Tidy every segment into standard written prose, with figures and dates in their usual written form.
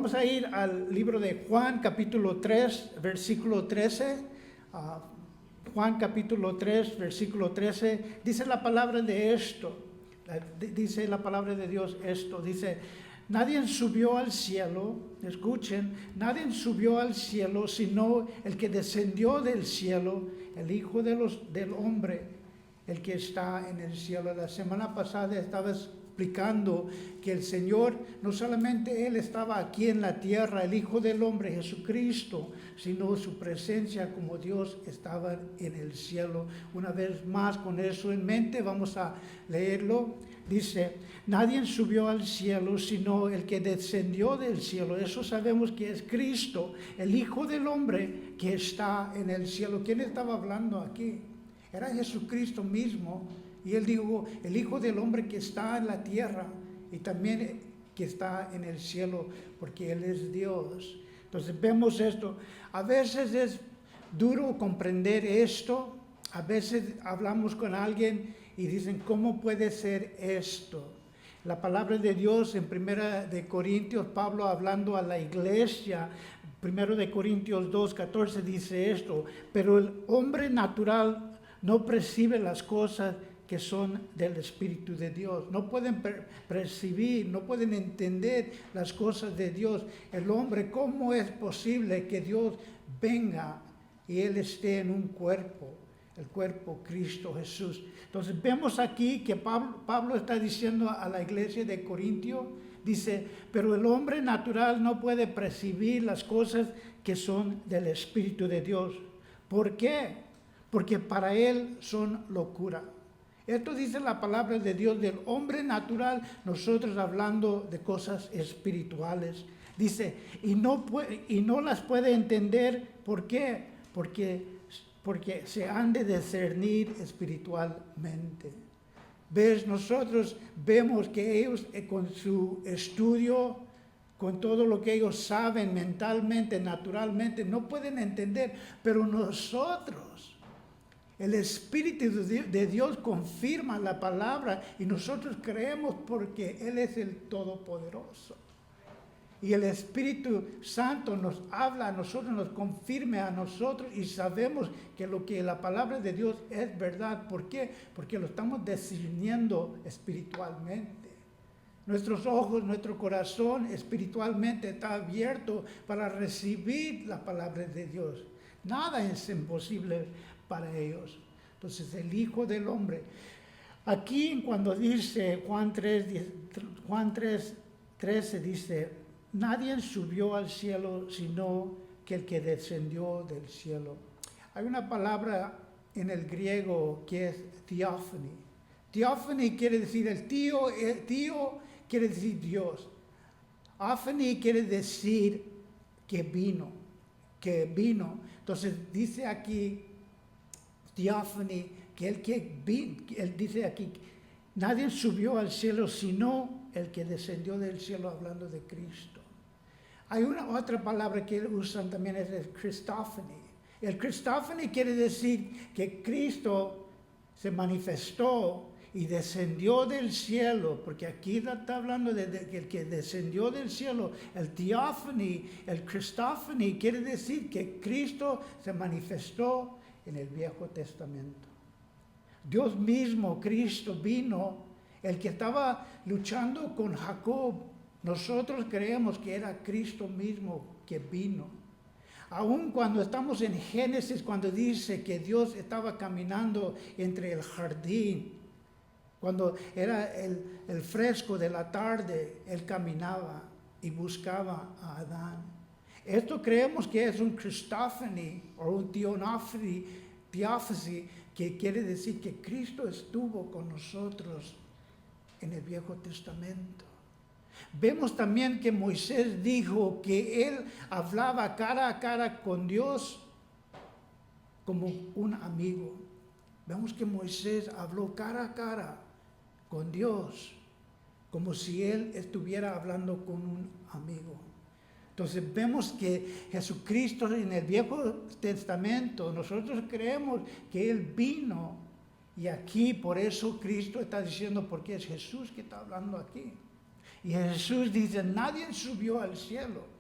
vamos a ir al libro de Juan, capítulo 3, versículo 13. Juan, capítulo 3, versículo 13. Dice la palabra de esto. Dice la palabra de Dios esto. Dice, nadie subió al cielo, escuchen, nadie subió al cielo sino el que descendió del cielo, el Hijo del Hombre, el que está en el cielo. La semana pasada estaba explicando que el Señor, no solamente Él estaba aquí en la tierra, el Hijo del Hombre, Jesucristo, sino su presencia como Dios estaba en el cielo. Una vez más, con eso en mente, vamos a leerlo. Dice, nadie subió al cielo sino el que descendió del cielo. Eso sabemos que es Cristo, el Hijo del Hombre que está en el cielo. ¿Quién estaba hablando aquí? Era Jesucristo mismo. Y Él dijo, el Hijo del Hombre que está en la tierra y también que está en el cielo, porque Él es Dios. Entonces vemos esto. A veces es duro comprender esto. A veces hablamos con alguien y dicen, ¿cómo puede ser esto? La palabra de Dios en 1 de Corintios, Pablo hablando a la iglesia, 1 de Corintios 2:14 dice esto, pero el hombre natural no percibe las cosas que son del Espíritu de Dios. No pueden percibir, no pueden entender las cosas de Dios. El hombre, ¿cómo es posible que Dios venga y Él esté en un cuerpo? El cuerpo Cristo Jesús. Entonces vemos aquí que Pablo está diciendo a la iglesia de Corintio, dice, pero el hombre natural no puede percibir las cosas que son del Espíritu de Dios. ¿Por qué? Porque para él son locura. Esto dice la palabra de Dios del hombre natural, nosotros hablando de cosas espirituales. Dice, y no las puede entender. ¿Por qué? Porque se han de discernir espiritualmente. ¿Ves? Nosotros vemos que ellos con su estudio, con todo lo que ellos saben mentalmente, naturalmente, no pueden entender, pero nosotros, el Espíritu de Dios confirma la palabra y nosotros creemos porque Él es el Todopoderoso. Y el Espíritu Santo nos habla a nosotros, nos confirma a nosotros y sabemos que lo que la palabra de Dios es verdad. ¿Por qué? Porque lo estamos discerniendo espiritualmente. Nuestros ojos, nuestro corazón espiritualmente está abierto para recibir la palabra de Dios. Nada es imposible para ellos. Entonces el Hijo del Hombre. Aquí cuando dice Juan 3:13 dice, nadie subió al cielo sino que el que descendió del cielo. Hay una palabra en el griego que es theophany. Theophany quiere decir el tío quiere decir Dios. Ophany quiere decir que vino. Entonces dice aquí theophany, que él dice aquí, nadie subió al cielo sino el que descendió del cielo, hablando de Cristo. Hay una otra palabra que usan también, es el Christophany. El Christophany quiere decir que Cristo se manifestó y descendió del cielo, porque aquí está hablando de el que descendió del cielo. El theophany, el Christophany quiere decir que Cristo se manifestó en el Viejo Testamento. Dios mismo, Cristo, vino, el que estaba luchando con Jacob. Nosotros creemos que era Cristo mismo que vino. Aún cuando estamos en Génesis, cuando dice que Dios estaba caminando entre el jardín, cuando era el fresco de la tarde, Él caminaba y buscaba a Adán. Esto creemos que es un Christophany o un theophany, que quiere decir que Cristo estuvo con nosotros en el Viejo Testamento. Vemos también que Moisés dijo que él hablaba cara a cara con Dios como un amigo. Vemos que Moisés habló cara a cara con Dios, como si él estuviera hablando con un amigo. Entonces vemos que Jesucristo en el Viejo Testamento, nosotros creemos que Él vino, y aquí por eso Cristo está diciendo, porque es Jesús que está hablando aquí. Y Jesús dice, nadie subió al cielo.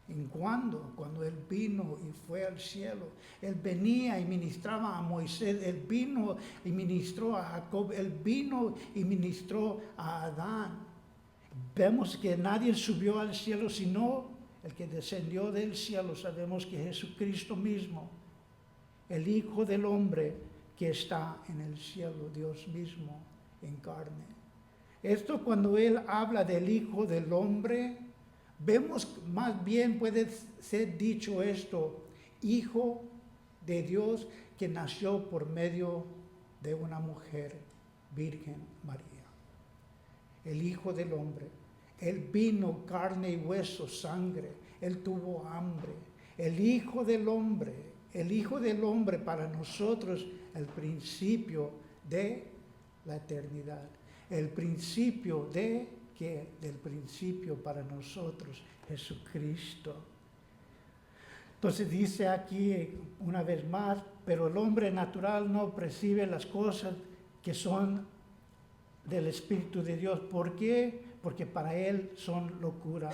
¿En cuándo? Cuando Él vino y fue al cielo. Él venía y ministraba a Moisés. Él vino y ministró a Jacob. Él vino y ministró a Adán. Vemos que nadie subió al cielo sino el que descendió del cielo. Sabemos que Jesucristo mismo, el Hijo del Hombre que está en el cielo, Dios mismo en carne. Esto cuando Él habla del Hijo del Hombre, vemos más bien puede ser dicho esto, Hijo de Dios que nació por medio de una mujer, Virgen María. El Hijo del Hombre. Él vino carne y hueso, sangre. Él tuvo hambre. El Hijo del Hombre para nosotros, el principio de la eternidad. El principio del principio para nosotros, Jesucristo. Entonces dice aquí una vez más, pero el hombre natural no percibe las cosas que son del Espíritu de Dios. ¿Por qué? Porque para él son locura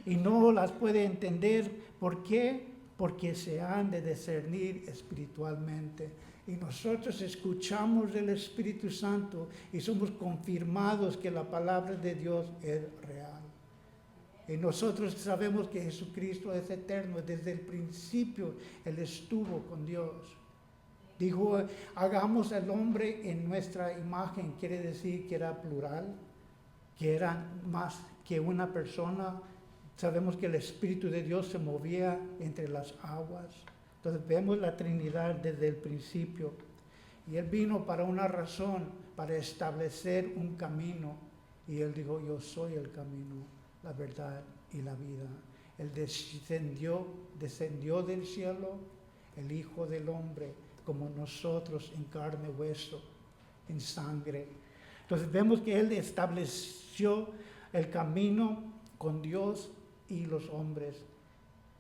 y no las puede entender. ¿Por qué? Porque se han de discernir espiritualmente. Y nosotros escuchamos del Espíritu Santo y somos confirmados que la palabra de Dios es real. Y nosotros sabemos que Jesucristo es eterno. Desde el principio Él estuvo con Dios. Dijo, hagamos al hombre en nuestra imagen. Quiere decir que era plural, que era más que una persona. Sabemos que el Espíritu de Dios se movía entre las aguas. Entonces vemos la Trinidad desde el principio. Y Él vino para una razón, para establecer un camino. Y Él dijo, yo soy el camino, la verdad y la vida. Él descendió del cielo, el Hijo del Hombre, como nosotros en carne y hueso, en sangre. Entonces vemos que Él estableció el camino con Dios y los hombres.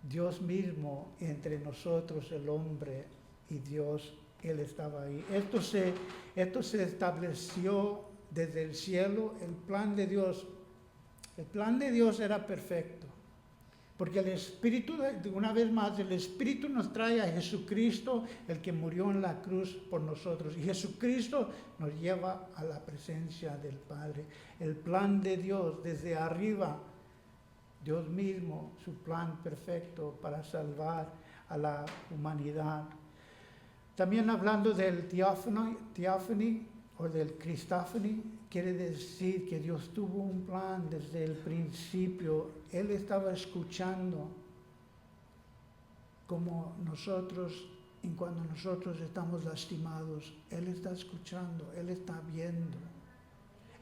Dios mismo entre nosotros, el hombre y Dios, Él estaba ahí. Esto se estableció desde el cielo, el plan de Dios. El plan de Dios era perfecto, porque el Espíritu, una vez más, el Espíritu nos trae a Jesucristo, el que murió en la cruz por nosotros. Y Jesucristo nos lleva a la presencia del Padre. El plan de Dios desde arriba, Dios mismo, su plan perfecto para salvar a la humanidad. También hablando del theophany o del Christophany, quiere decir que Dios tuvo un plan desde el principio. Él estaba escuchando como nosotros, en cuando nosotros estamos lastimados, Él está escuchando, Él está viendo.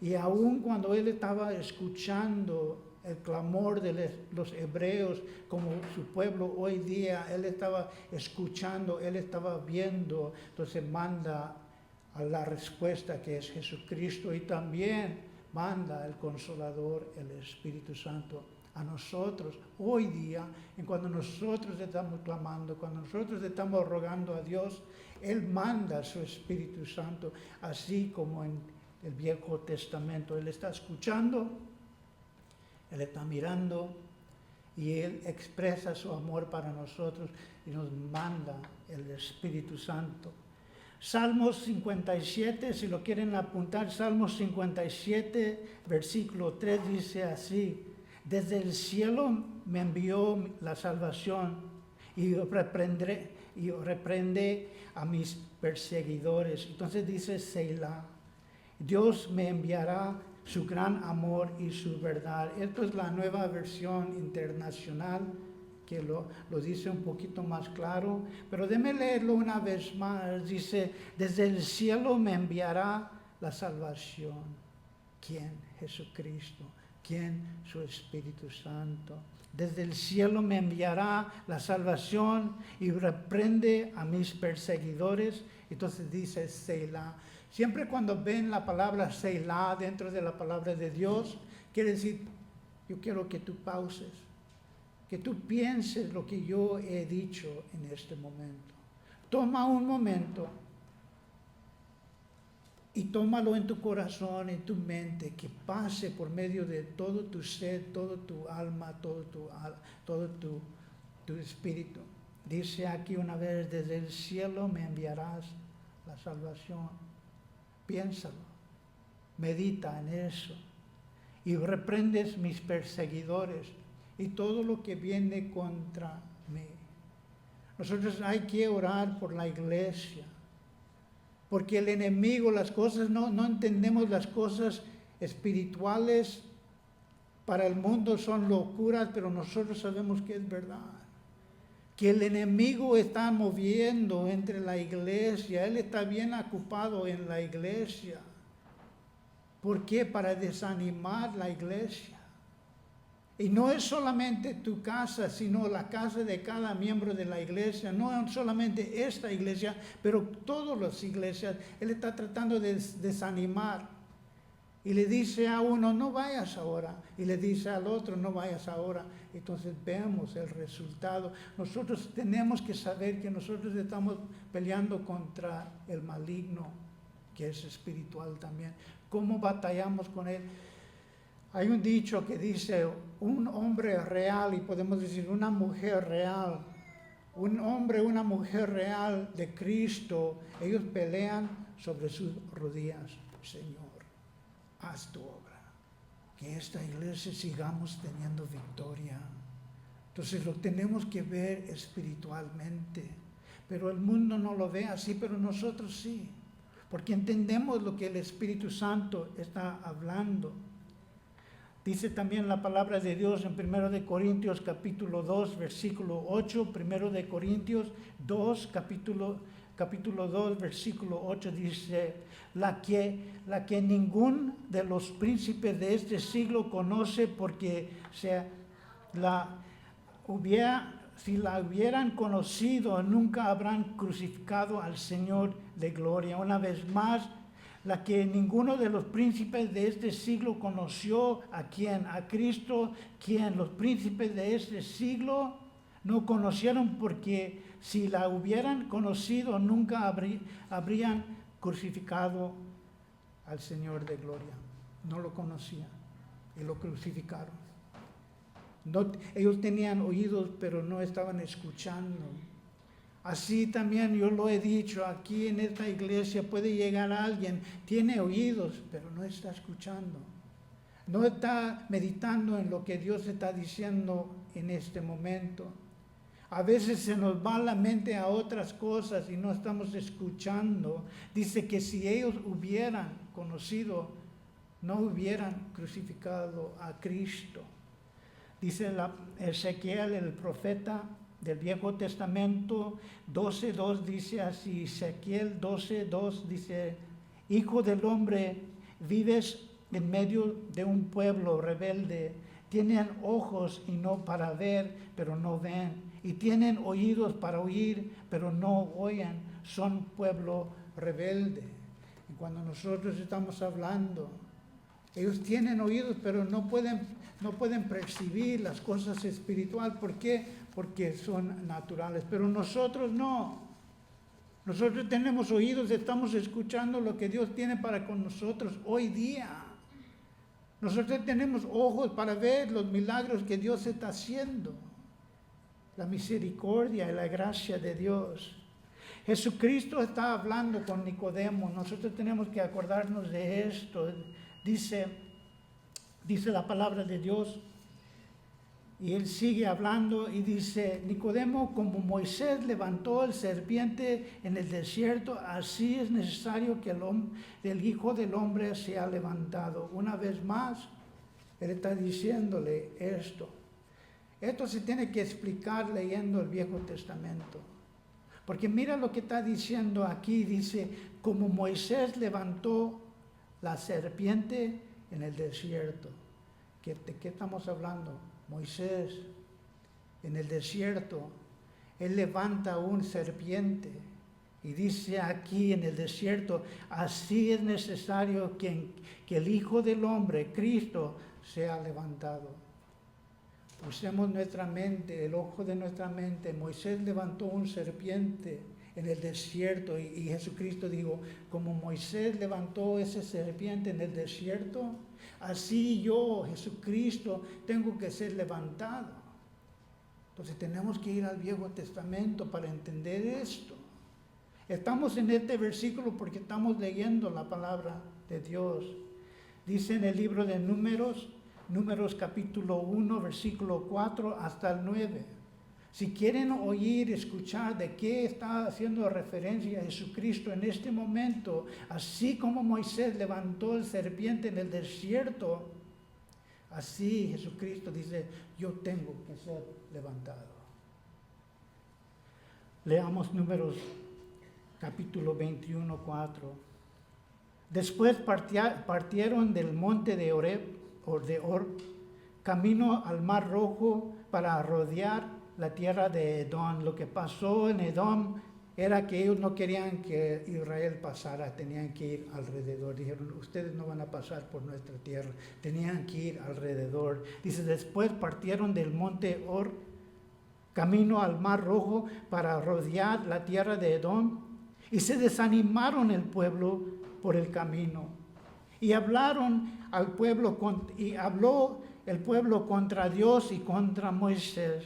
Y aun cuando Él estaba escuchando el clamor de los hebreos como su pueblo hoy día, Él estaba escuchando, Él estaba viendo, entonces manda a la respuesta que es Jesucristo y también manda el Consolador, el Espíritu Santo a nosotros hoy día. Y cuando nosotros estamos clamando, cuando nosotros estamos rogando a Dios, Él manda su Espíritu Santo, así como en el Viejo Testamento. Él está escuchando, Él está mirando y Él expresa su amor para nosotros y nos manda el Espíritu Santo. Salmos 57, si lo quieren apuntar, Salmos 57, versículo 3 dice así: desde el cielo me envió la salvación y reprende a mis perseguidores. Entonces dice Selah, Dios me enviará su gran amor y su verdad. Esto es la nueva versión internacional que lo dice un poquito más claro, pero déme leerlo una vez más. Dice, desde el cielo me enviará la salvación. ¿Quién? Jesucristo. ¿Quién? Su Espíritu Santo. Desde el cielo me enviará la salvación y reprende a mis perseguidores. Entonces dice Selah. Siempre cuando ven la palabra Selah dentro de la palabra de Dios, quiere decir, yo quiero que tú pauses, que tú pienses lo que yo he dicho en este momento. Toma un momento y tómalo en tu corazón, en tu mente, que pase por medio de todo tu ser, todo tu alma, todo tu espíritu. Dice aquí una vez, desde el cielo me enviarás la salvación. Piénsalo, medita en eso y reprendes mis perseguidores y todo lo que viene contra mí. Nosotros hay que orar por la iglesia, porque el enemigo, las cosas, no entendemos las cosas espirituales. Para el mundo son locuras, pero nosotros sabemos que es verdad. Que el enemigo está moviendo entre la iglesia, él está bien ocupado en la iglesia. ¿Por qué? Para desanimar la iglesia. Y no es solamente tu casa, sino la casa de cada miembro de la iglesia. No solamente esta iglesia, pero todas las iglesias. Él está tratando de desanimar. Y le dice a uno, no vayas ahora. Y le dice al otro, no vayas ahora. Entonces vemos el resultado. Nosotros tenemos que saber que nosotros estamos peleando contra el maligno, que es espiritual también. ¿Cómo batallamos con él? Hay un dicho que dice, un hombre real, y podemos decir una mujer real, un hombre, una mujer real de Cristo, ellos pelean sobre sus rodillas. Señor, haz tu obra, que esta iglesia sigamos teniendo victoria. Entonces lo tenemos que ver espiritualmente, pero el mundo no lo ve así, pero nosotros sí, porque entendemos lo que el Espíritu Santo está hablando. Dice también la palabra de Dios en 1 de Corintios capítulo 2, versículo 8, 1 de Corintios 2, capítulo 2, versículo 8, dice, la que ningún de los príncipes de este siglo conoce, porque si la hubieran conocido, nunca habrán crucificado al Señor de gloria. Una vez más, la que ninguno de los príncipes de este siglo conoció, ¿a quién? A Cristo, quien los príncipes de este siglo no conocieron, porque si la hubieran conocido, nunca habrían crucificado al Señor de gloria. No lo conocían y lo crucificaron. No, ellos tenían oídos, pero no estaban escuchando. Así también yo lo he dicho, aquí en esta iglesia puede llegar alguien, tiene oídos, pero no está escuchando. No está meditando en lo que Dios está diciendo en este momento. A veces se nos va la mente a otras cosas y no estamos escuchando. Dice que si ellos hubieran conocido, no hubieran crucificado a Cristo. Dice Ezequiel, el profeta del Viejo Testamento, 12:2 dice así, Ezequiel 12:2 dice, Hijo del hombre, vives en medio de un pueblo rebelde, tienen ojos y no para ver, pero no ven, y tienen oídos para oír, pero no oyen, son pueblo rebelde. Y cuando nosotros estamos hablando, ellos tienen oídos, pero no pueden percibir las cosas espirituales. ¿Por qué? Porque son naturales, pero nosotros no. Nosotros tenemos oídos, estamos escuchando lo que Dios tiene para con nosotros hoy día. Nosotros tenemos ojos para ver los milagros que Dios está haciendo, la misericordia y la gracia de Dios. Jesucristo está hablando con Nicodemo, nosotros tenemos que acordarnos de esto. Dice la palabra de Dios, y él sigue hablando y dice, Nicodemo, como Moisés levantó el serpiente en el desierto, así es necesario que el Hijo del Hombre sea levantado. Una vez más, él está diciéndole esto. Esto se tiene que explicar leyendo el Viejo Testamento. Porque mira lo que está diciendo aquí, dice, como Moisés levantó la serpiente en el desierto. ¿De qué estamos hablando? Moisés, en el desierto, él levanta un serpiente y dice aquí en el desierto, así es necesario que el Hijo del Hombre, Cristo, sea levantado. Usemos nuestra mente, el ojo de nuestra mente. Moisés levantó un serpiente en el desierto. Y Jesucristo dijo, como Moisés levantó esa serpiente en el desierto, así yo, Jesucristo, tengo que ser levantado. Entonces tenemos que ir al Viejo Testamento para entender esto. Estamos en este versículo porque estamos leyendo la palabra de Dios. Dice en el libro de Números capítulo 1, versículo 4 hasta el 9. Si quieren oír, escuchar de qué está haciendo referencia a Jesucristo en este momento, así como Moisés levantó el serpiente en el desierto, así Jesucristo dice, yo tengo que ser levantado. Leamos Números capítulo 21, 4. Después partieron del monte de Horeb, camino al Mar Rojo para rodear la tierra de Edom. Lo que pasó en Edom era que ellos no querían que Israel pasara, tenían que ir alrededor. Dijeron, ustedes no van a pasar por nuestra tierra, tenían que ir alrededor. Dice, después partieron del monte Hor, camino al Mar Rojo para rodear la tierra de Edom, y se desanimaron el pueblo por el camino. Y hablaron al pueblo, y habló el pueblo contra Dios y contra Moisés.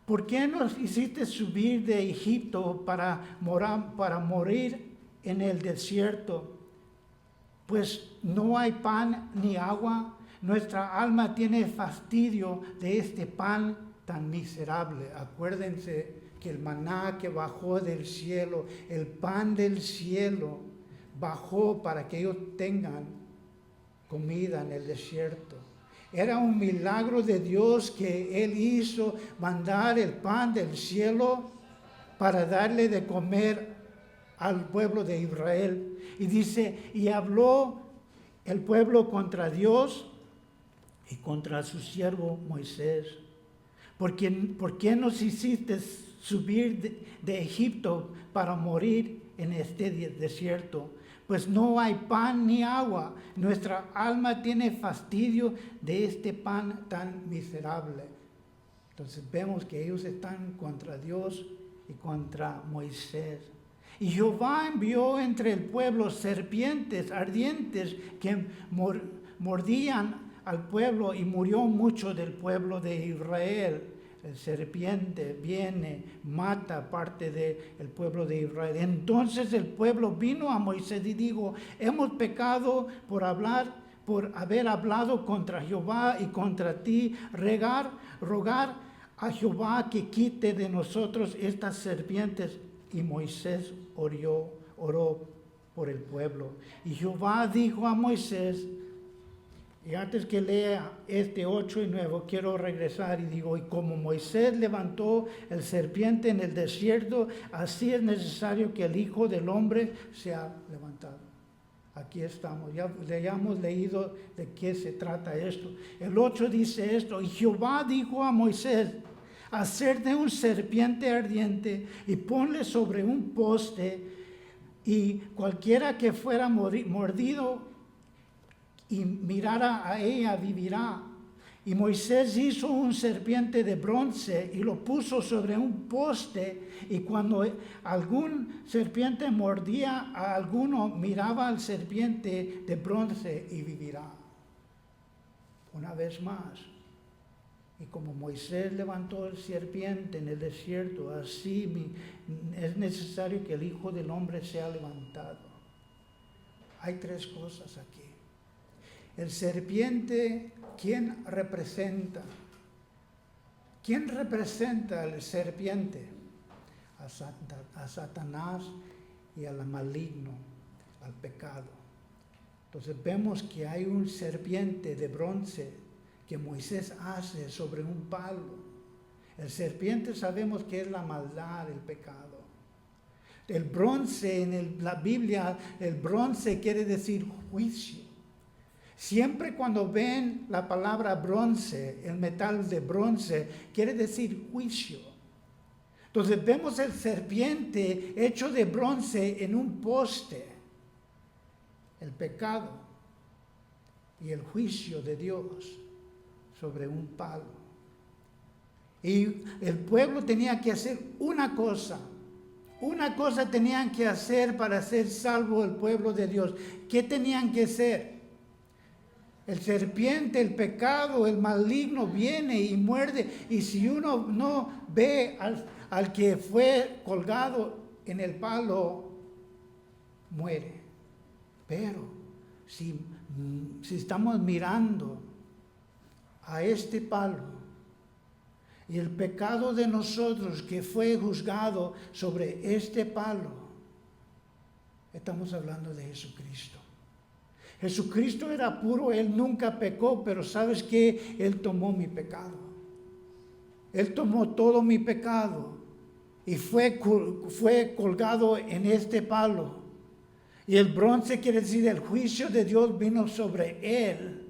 ¿Por qué nos hiciste subir de Egipto para morir en el desierto? Pues no hay pan ni agua. Nuestra alma tiene fastidio de este pan tan miserable. Acuérdense que el maná que bajó del cielo, el pan del cielo, bajó para que ellos tengan comida en el desierto. Era un milagro de Dios que Él hizo mandar el pan del cielo para darle de comer al pueblo de Israel. Y dice, y habló el pueblo contra Dios y contra su siervo Moisés. ¿Por qué nos hiciste subir de Egipto para morir en este desierto? Pues no hay pan ni agua. Nuestra alma tiene fastidio de este pan tan miserable. Entonces vemos que ellos están contra Dios y contra Moisés. Y Jehová envió entre el pueblo serpientes ardientes que mordían al pueblo, y murió mucho del pueblo de Israel. El serpiente viene, mata parte del pueblo de Israel. Entonces el pueblo vino a Moisés y dijo, hemos pecado por haber hablado contra Jehová y contra ti, rogar a Jehová que quite de nosotros estas serpientes. Y Moisés oró por el pueblo. Y Jehová dijo a Moisés, y antes que lea 8 y 9, quiero regresar y digo, y como Moisés levantó el serpiente en el desierto, así es necesario que el Hijo del Hombre sea levantado. Aquí estamos, ya hayamos leído de qué se trata esto. El 8 dice esto, y Jehová dijo a Moisés, hacerte un serpiente ardiente y ponle sobre un poste, y cualquiera que fuera mordido y mirara a ella vivirá. Y Moisés hizo un serpiente de bronce y lo puso sobre un poste, y cuando algún serpiente mordía a alguno, miraba al serpiente de bronce y vivirá. Una vez más, y como Moisés levantó el serpiente en el desierto, así es necesario que el Hijo del Hombre sea levantado. Hay tres cosas aquí. El serpiente, ¿quién representa? ¿Quién representa al serpiente? A Satanás y al maligno, al pecado. Entonces vemos que hay un serpiente de bronce que Moisés hace sobre un palo. El serpiente sabemos que es la maldad, el pecado. El bronce en la Biblia, el bronce quiere decir juicio. Siempre cuando ven la palabra bronce, el metal de bronce, quiere decir juicio. Entonces vemos el serpiente hecho de bronce en un poste. El pecado y el juicio de Dios sobre un palo. Y el pueblo tenía que hacer una cosa, Una cosa tenían que hacer para ser salvo el pueblo de Dios. ¿Qué tenían que hacer? El serpiente, el pecado, el maligno viene y muerde. Y si uno no ve al que fue colgado en el palo, muere. Pero si estamos mirando a este palo y el pecado de nosotros que fue juzgado sobre este palo, estamos hablando de Jesucristo. Jesucristo era puro, Él nunca pecó, pero ¿sabes qué? Él tomó mi pecado. Él tomó todo mi pecado y fue colgado en este palo. Y el bronce quiere decir el juicio de Dios vino sobre Él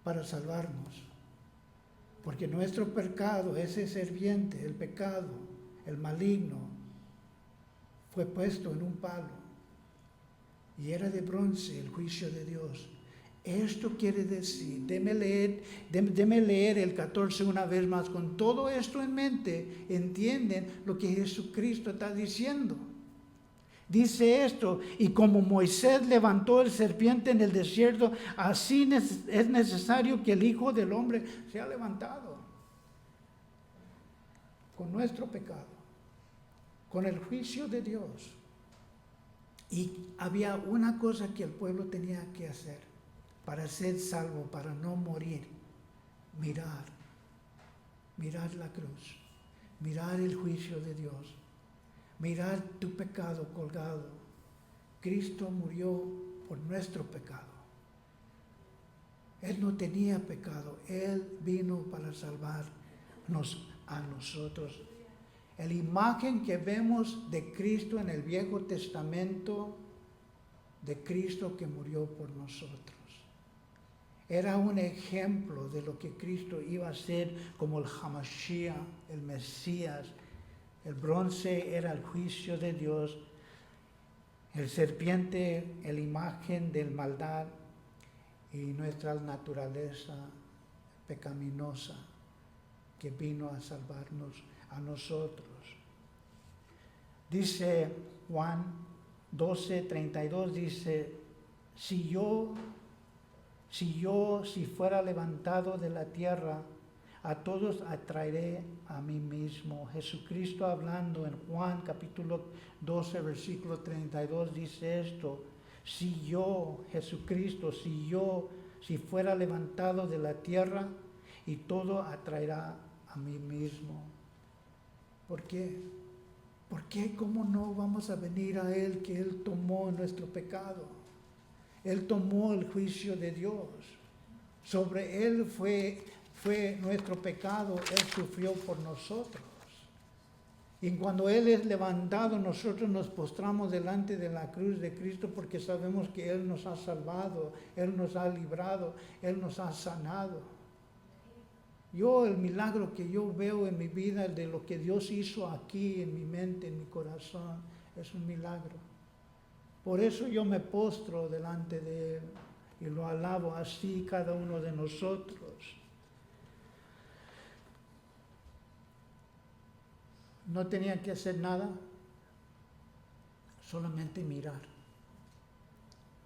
para salvarnos. Porque nuestro pecado, ese serpiente, el pecado, el maligno, fue puesto en un palo. Y era de bronce el juicio de Dios. Esto quiere decir, déme leer el 14 una vez más. Con todo esto en mente, entienden lo que Jesucristo está diciendo. Dice esto, y como Moisés levantó el serpiente en el desierto, así es necesario que el Hijo del Hombre sea levantado. Con nuestro pecado, con el juicio de Dios. Y había una cosa que el pueblo tenía que hacer para ser salvo, para no morir. Mirar la cruz, mirar el juicio de Dios. Mirar tu pecado colgado. Cristo murió por nuestro pecado. Él no tenía pecado. Él vino para salvarnos a nosotros. La imagen que vemos de Cristo en el Viejo Testamento, de Cristo que murió por nosotros, era un ejemplo de lo que Cristo iba a ser como el Hamashiach, el Mesías. El bronce era el juicio de Dios, el serpiente, la imagen del maldad y nuestra naturaleza pecaminosa que vino a salvarnos a nosotros. Dice Juan 12:32, dice, si fuera levantado de la tierra, a todos atraeré a mí mismo. Jesucristo hablando en Juan capítulo 12, versículo 32, dice esto, si yo, Jesucristo, si fuera levantado de la tierra, y todo atraerá a mí mismo. ¿Por qué? ¿Por qué? ¿Cómo no vamos a venir a Él que Él tomó nuestro pecado? Él tomó el juicio de Dios. Sobre Él fue nuestro pecado, Él sufrió por nosotros. Y cuando Él es levantado, nosotros nos postramos delante de la cruz de Cristo porque sabemos que Él nos ha salvado, Él nos ha librado, Él nos ha sanado. El milagro que yo veo en mi vida, de lo que Dios hizo aquí en mi mente, en mi corazón, es un milagro. Por eso yo me postro delante de Él y lo alabo así cada uno de nosotros. No tenían que hacer nada, solamente mirar.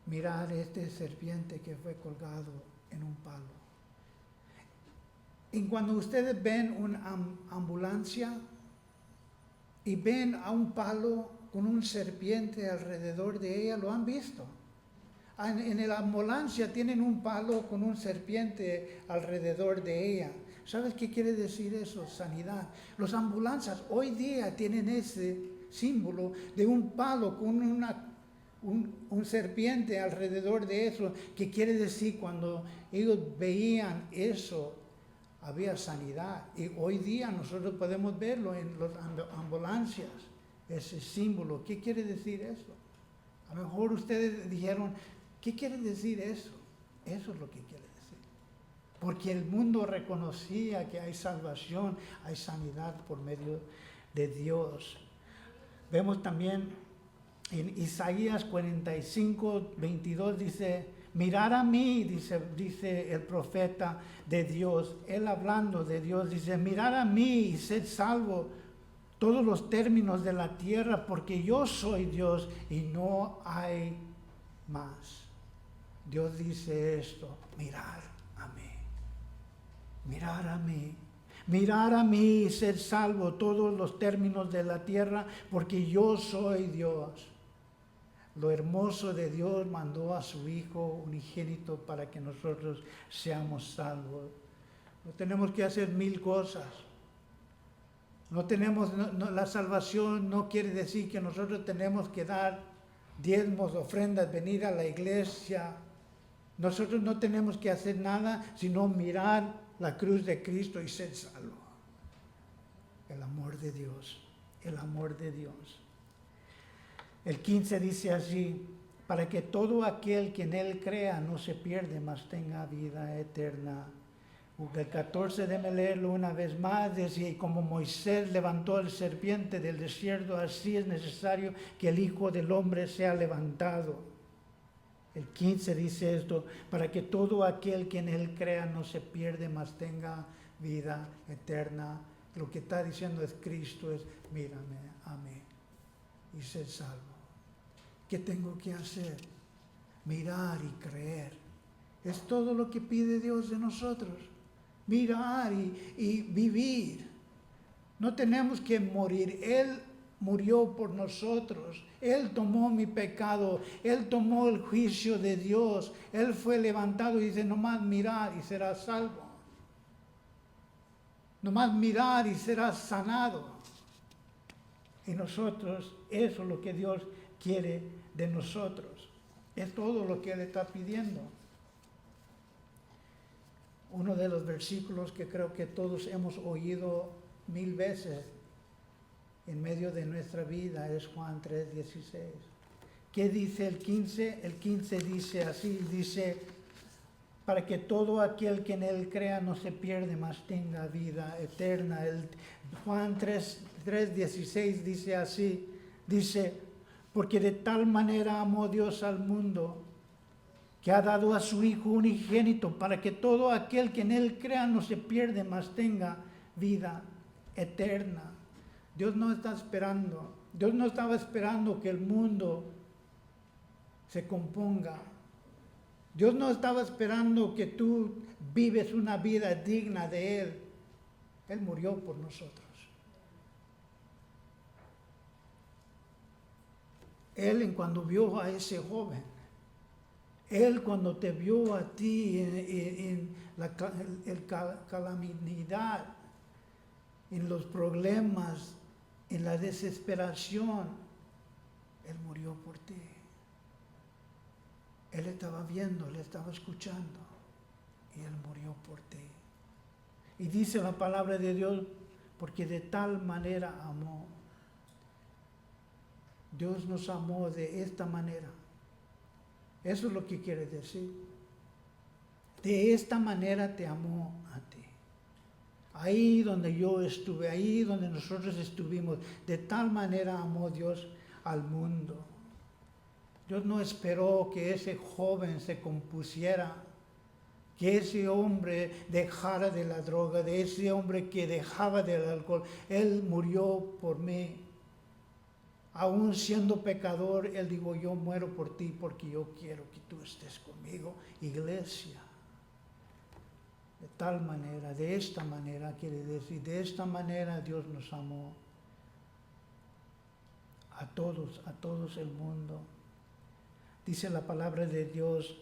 Mirar este serpiente que fue colgado en un palo. Y cuando ustedes ven una ambulancia y ven a un palo con un serpiente alrededor de ella, ¿lo han visto? En la ambulancia tienen un palo con un serpiente alrededor de ella. ¿Sabes qué quiere decir eso? Sanidad. Las ambulancias hoy día tienen ese símbolo de un palo con un serpiente alrededor de eso, que quiere decir cuando ellos veían eso, había sanidad. Y hoy día nosotros podemos verlo en las ambulancias, ese símbolo. ¿Qué quiere decir eso? A lo mejor ustedes dijeron, ¿qué quiere decir eso? Eso es lo que quiere decir. Porque el mundo reconocía que hay salvación, hay sanidad por medio de Dios. Vemos también en Isaías 45:22 dice, mirad a mí, dice el profeta de Dios, él hablando de Dios, dice, mirad a mí y sed salvo todos los términos de la tierra, porque yo soy Dios y no hay más. Dios dice esto: mirar a mí, mirar a mí, mirar a mí y ser salvo todos los términos de la tierra, porque yo soy Dios. Lo hermoso de Dios, mandó a su Hijo unigénito para que nosotros seamos salvos. No tenemos que hacer mil cosas. La salvación no quiere decir que nosotros tenemos que dar diezmos, ofrendas, venir a la iglesia. Nosotros no tenemos que hacer nada sino mirar la cruz de Cristo y ser salvo. El amor de Dios, el amor de Dios. El 15 dice así: para que todo aquel que en Él crea no se pierda, mas tenga vida eterna. El 14, déme leerlo una vez más, decía: y como Moisés levantó el serpiente del desierto, así es necesario que el Hijo del Hombre sea levantado. El 15 dice esto: para que todo aquel que en Él crea no se pierda, mas tenga vida eterna. Lo que está diciendo es Cristo, es: mírame a mí y ser salvo. ¿Qué tengo que hacer? Mirar y creer. Es todo lo que pide Dios de nosotros. Mirar y vivir. No tenemos que morir. Él murió por nosotros. Él tomó mi pecado. Él tomó el juicio de Dios. Él fue levantado y dice: nomás mirar y serás salvo. Nomás mirar y serás sanado. Y nosotros, eso es lo que Dios quiere de nosotros. Es todo lo que Él está pidiendo. Uno de los versículos que creo que todos hemos oído 1000 veces en medio de nuestra vida es Juan 3:16. ¿Qué dice el 15? El 15 dice así, dice: para que todo aquel que en Él crea no se pierda, mas tenga vida eterna. Juan 3:16 dice así, dice: porque de tal manera amó Dios al mundo, que ha dado a su Hijo unigénito, para que todo aquel que en Él crea no se pierda, mas tenga vida eterna. Dios no está esperando, Dios no estaba esperando que el mundo se componga. Dios no estaba esperando que tú vives una vida digna de Él. Él murió por nosotros. Él, en cuando vio a ese joven, Él cuando te vio a ti en la calamidad, en los problemas, en la desesperación, Él murió por ti. Él estaba viendo, Él estaba escuchando y Él murió por ti. Y dice la palabra de Dios: porque de tal manera amó. Dios nos amó de esta manera. Eso es lo que quiere decir. De esta manera te amó a ti. Ahí donde yo estuve, ahí donde nosotros estuvimos, de tal manera amó Dios al mundo. Dios no esperó que ese joven se compusiera, que ese hombre dejara de la droga, de ese hombre que dejaba del alcohol. Él murió por mí. Aún siendo pecador, Él dijo: yo muero por ti porque yo quiero que tú estés conmigo, iglesia. De tal manera, de esta manera, quiere decir, de esta manera Dios nos amó a todos el mundo. Dice la palabra de Dios: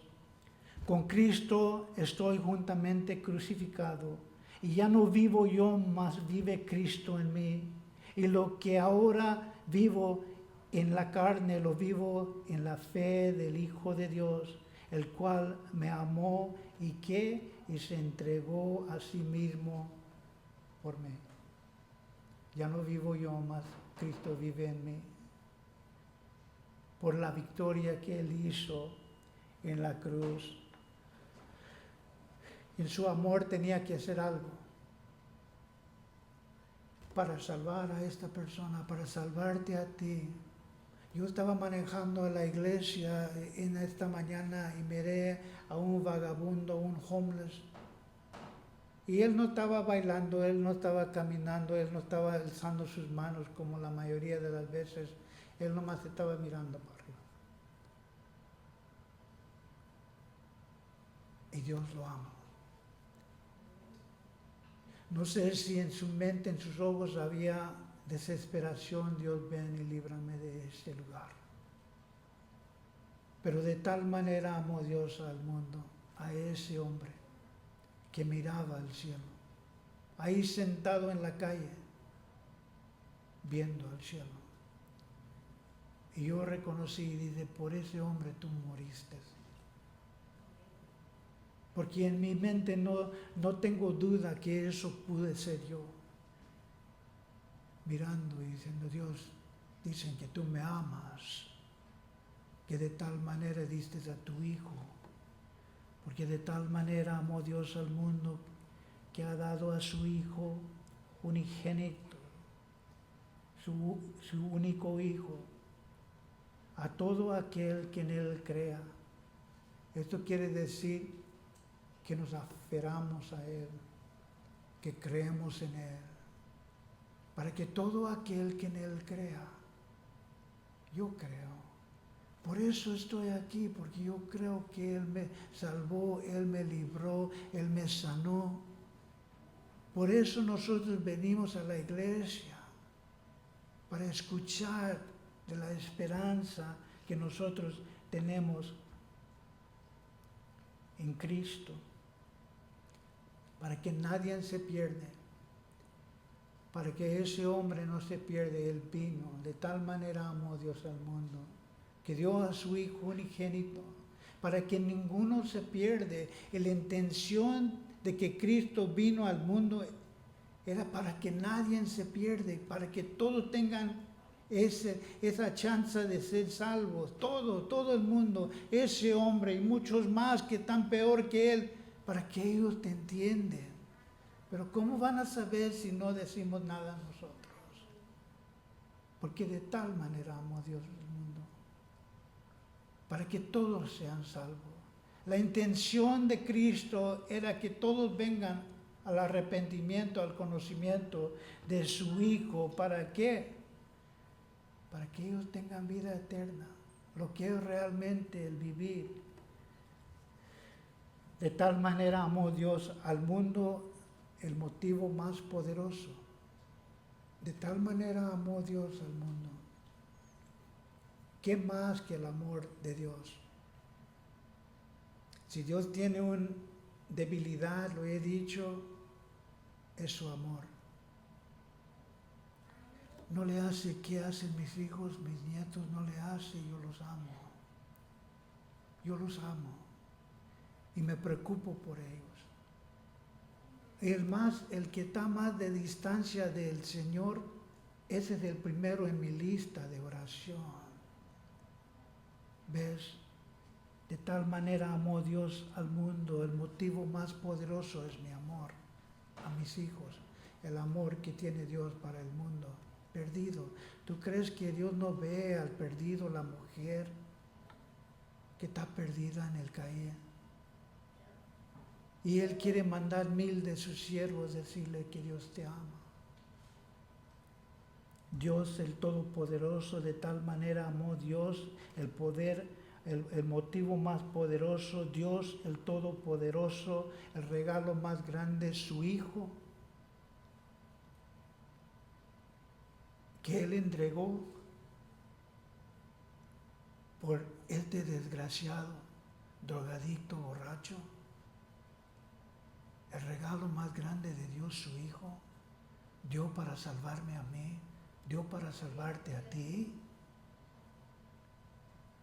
con Cristo estoy juntamente crucificado, y ya no vivo yo, mas vive Cristo en mí. Y lo que ahora vivo en la carne, lo vivo en la fe del Hijo de Dios, el cual me amó y se entregó a sí mismo por mí. Ya no vivo yo, mas Cristo vive en mí. Por la victoria que Él hizo en la cruz. En su amor tenía que hacer algo para salvar a esta persona, para salvarte a ti. Yo estaba manejando a la iglesia en esta mañana y miré a un vagabundo, un homeless. Y él no estaba bailando, él no estaba caminando, él no estaba alzando sus manos como la mayoría de las veces. Él nomás estaba mirando para arriba. Y Dios lo ama. No sé si en su mente, en sus ojos había desesperación. Dios, ven y líbrame de este lugar. Pero de tal manera amó Dios al mundo, a ese hombre que miraba al cielo, ahí sentado en la calle, viendo al cielo. Y yo reconocí y dije, por ese hombre tú moriste. Porque en mi mente no tengo duda que eso pude ser yo. Mirando y diciendo, Dios, dicen que tú me amas, que de tal manera diste a tu Hijo, porque de tal manera amó Dios al mundo que ha dado a su Hijo unigénito, su único Hijo, a todo aquel que en Él crea. Esto quiere decir que nos aferramos a Él, que creemos en Él, para que todo aquel que en Él crea, yo creo. Por eso estoy aquí, porque yo creo que Él me salvó, Él me libró, Él me sanó. Por eso nosotros venimos a la iglesia, para escuchar de la esperanza que nosotros tenemos en Cristo, para que nadie se pierda, para que ese hombre no se pierda. Él vino, de tal manera amó Dios al mundo, que dio a su Hijo unigénito, para que ninguno se pierde. Y la intención de que Cristo vino al mundo era para que nadie se pierda, para que todos tengan esa chance de ser salvos, todo el mundo, ese hombre y muchos más que están peor que él, para que ellos te entiendan. Pero ¿cómo van a saber si no decimos nada nosotros? Porque de tal manera amó Dios el mundo, para que todos sean salvos. La intención de Cristo era que todos vengan al arrepentimiento, al conocimiento de su Hijo. ¿Para qué? Para que ellos tengan vida eterna, lo que es realmente el vivir. De tal manera amó Dios al mundo, el motivo más poderoso. De tal manera amó Dios al mundo. ¿Qué más que el amor de Dios? Si Dios tiene una debilidad, lo he dicho, es su amor. No le hace qué hacen mis hijos, mis nietos, no le hace, yo los amo. Yo los amo y me preocupo por ellos. El que está más de distancia del Señor, ese es el primero en mi lista de oración. ¿Ves? De tal manera amó Dios al mundo, el motivo más poderoso es mi amor a mis hijos, el amor que tiene Dios para el mundo perdido. ¿Tú crees que Dios no ve al perdido, la mujer que está perdida en el calle? Y Él quiere mandar 1000 de sus siervos decirle que Dios te ama. Dios el Todopoderoso, de tal manera amó Dios, el poder, el motivo más poderoso, Dios el Todopoderoso, el regalo más grande, su Hijo, que Él entregó por este desgraciado, drogadicto, borracho. El regalo más grande de Dios, su Hijo, dio para salvarme a mí, dio para salvarte a ti.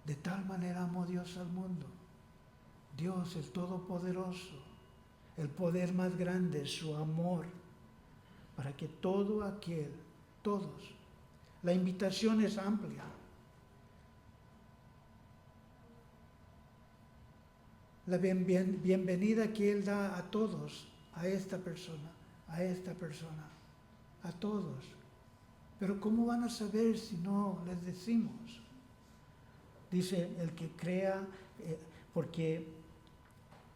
De tal manera amó Dios al mundo. Dios, el Todopoderoso, el poder más grande, su amor, para que todo aquel, todos, la invitación es amplia. La bienvenida que Él da a todos, a esta persona, a todos. Pero ¿cómo van a saber si no les decimos? Dice el que crea, porque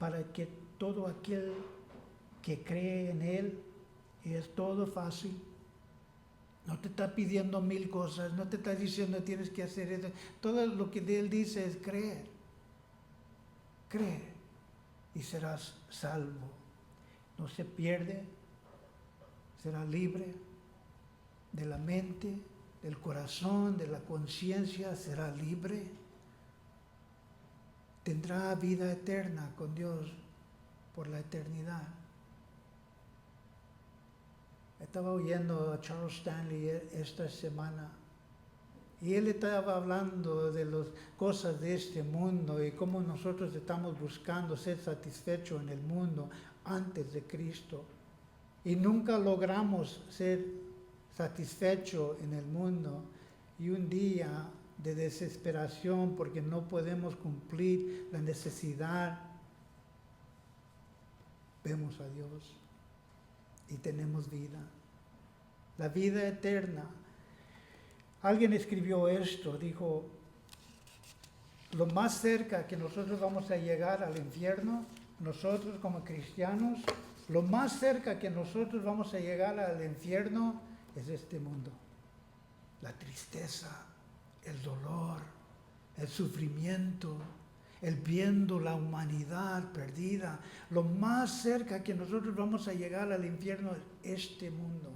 para que todo aquel que cree en Él y es todo fácil. No te está pidiendo 1000 cosas, no te está diciendo tienes que hacer eso. Todo lo que Él dice es creer. Cree y serás salvo. No se pierde, será libre de la mente, del corazón, de la conciencia, será libre. Tendrá vida eterna con Dios por la eternidad. Estaba oyendo a Charles Stanley esta semana y él estaba hablando de las cosas de este mundo y cómo nosotros estamos buscando ser satisfechos en el mundo antes de Cristo. Y nunca logramos ser satisfechos en el mundo. Y un día de desesperación porque no podemos cumplir la necesidad, vemos a Dios y tenemos vida. La vida eterna. Alguien escribió esto, dijo, lo más cerca que nosotros vamos a llegar al infierno, nosotros como cristianos, lo más cerca que nosotros vamos a llegar al infierno es este mundo. La tristeza, el dolor, el sufrimiento, el viendo la humanidad perdida. Lo más cerca que nosotros vamos a llegar al infierno es este mundo.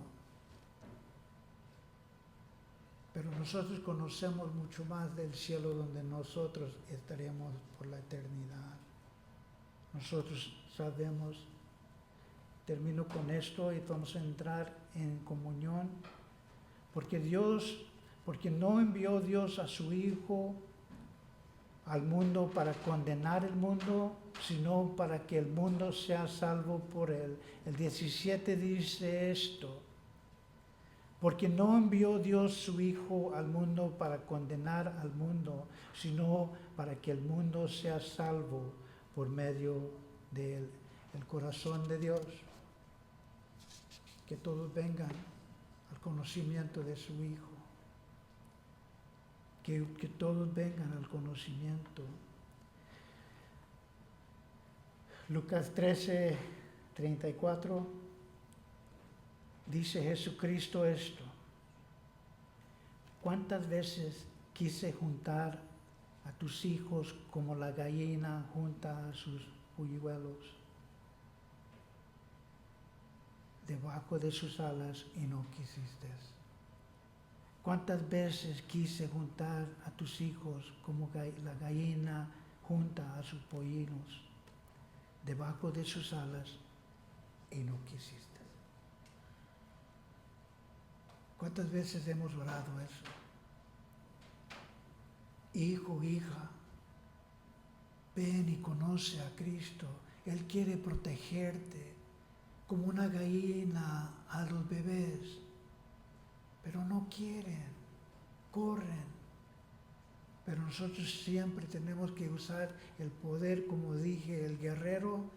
Pero nosotros conocemos mucho más del cielo donde nosotros estaremos por la eternidad. Nosotros sabemos, termino con esto y vamos a entrar en comunión, porque no envió Dios a su Hijo al mundo para condenar el mundo, sino para que el mundo sea salvo por él. El 17 dice esto, porque no envió Dios su Hijo al mundo para condenar al mundo, sino para que el mundo sea salvo por medio de él. El corazón de Dios, que todos vengan al conocimiento de su Hijo, que todos vengan al conocimiento. Lucas 13:34 dice Jesucristo esto: ¿cuántas veces quise juntar a tus hijos como la gallina junta a sus polluelos debajo de sus alas y no quisiste? ¿Cuántas veces quise juntar a tus hijos como la gallina junta a sus pollinos debajo de sus alas y no quisiste? ¿Cuántas veces hemos orado eso? Hijo, hija, ven y conoce a Cristo. Él quiere protegerte como una gallina a los bebés. Pero no quieren, corren. Pero nosotros siempre tenemos que usar el poder, como dije, el guerrero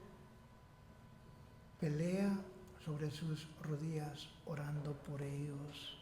pelea sobre sus rodillas orando por ellos.